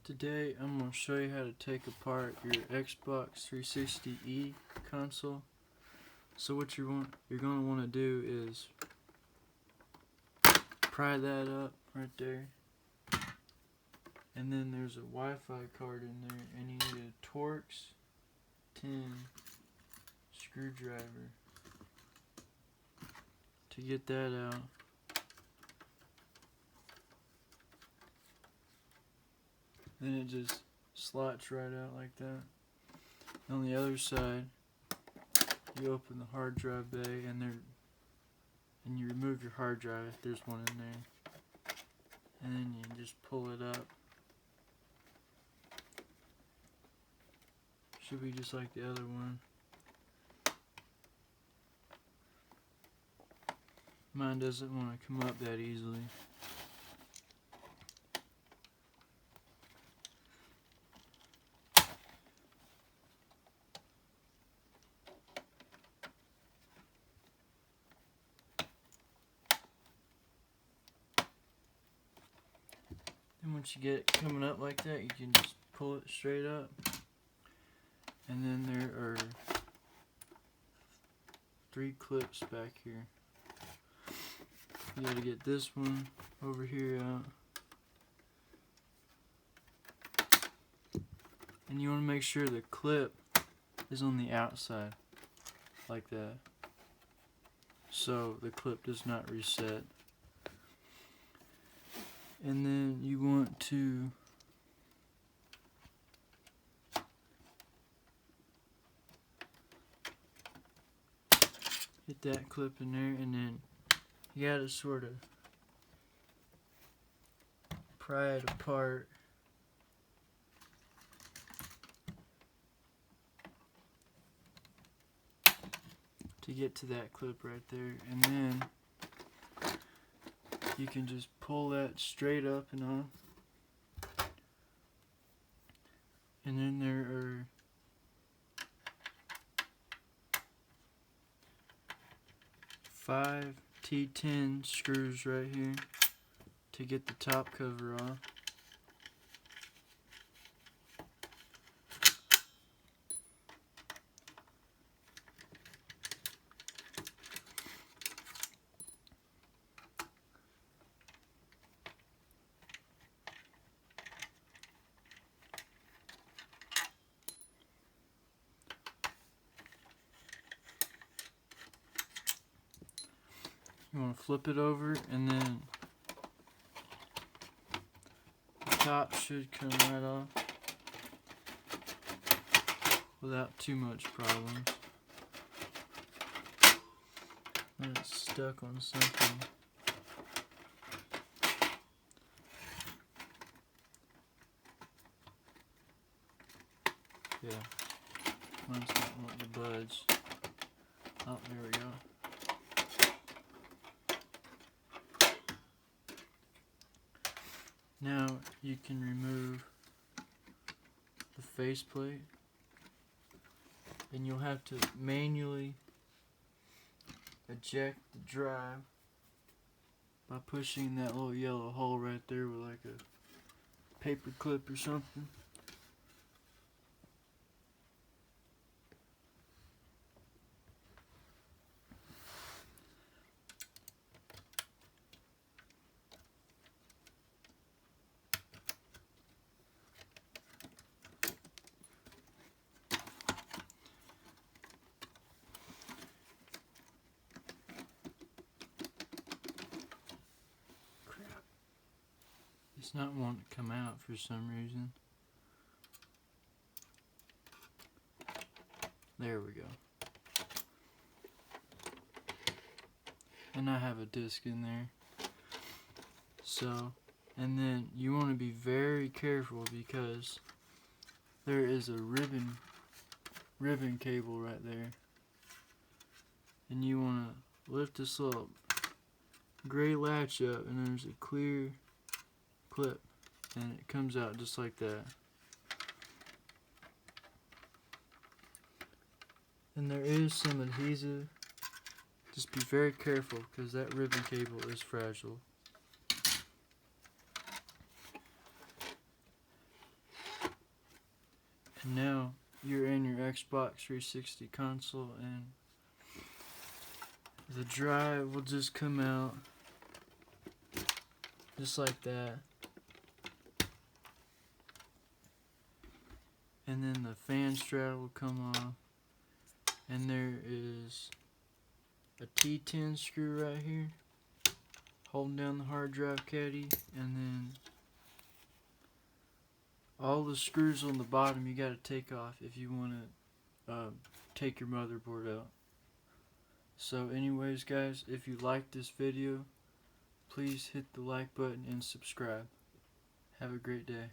Today I'm going to show you how to take apart your Xbox 360E console. So what you're going to want to do is pry that up right there, and then there's a Wi-Fi card in there, and you need a Torx 10 screwdriver to get that out. Then it just slots right out like that. On the other side, you open the hard drive bay and you remove your hard drive if there's one in there. And then you just pull it up. Should be just like the other one. Mine doesn't want to come up that easily. And once you get it coming up like that, you can just pull it straight up. And then there are 3 clips back here. You gotta get this one over here out. And you want to make sure the clip is on the outside, like that, so the clip does not reset. And then you want to get that clip in there, and then you gotta sort of pry it apart. To get to that clip right there, and then you can just pull that straight up and off. And then there are 5 T10 screws right here to get the top cover off. You want to flip it over, and then the top should come right off without too much problems. When it's stuck on something. Yeah, mine's not wanting to budge. Oh, there we go. Now you can remove the faceplate, and you'll have to manually eject the drive by pushing that little yellow hole right there with like a paper clip or something. It's not wanting to come out for some reason. There we go. And I have a disc in there. So, and then you want to be very careful because there is a ribbon cable right there. And you want to lift this little gray latch up, and there's a clear clip, and it comes out just like that. And there is some adhesive. Just be very careful because that ribbon cable is fragile. And now you're in your Xbox 360 console, and the drive will just come out just like that. And then the fan strap will come off. And there is a T10 screw right here holding down the hard drive caddy, and then all the screws on the bottom you got to take off if you want to take your motherboard out. So anyways guys, if you like this video, please hit the like button and subscribe. Have a great day.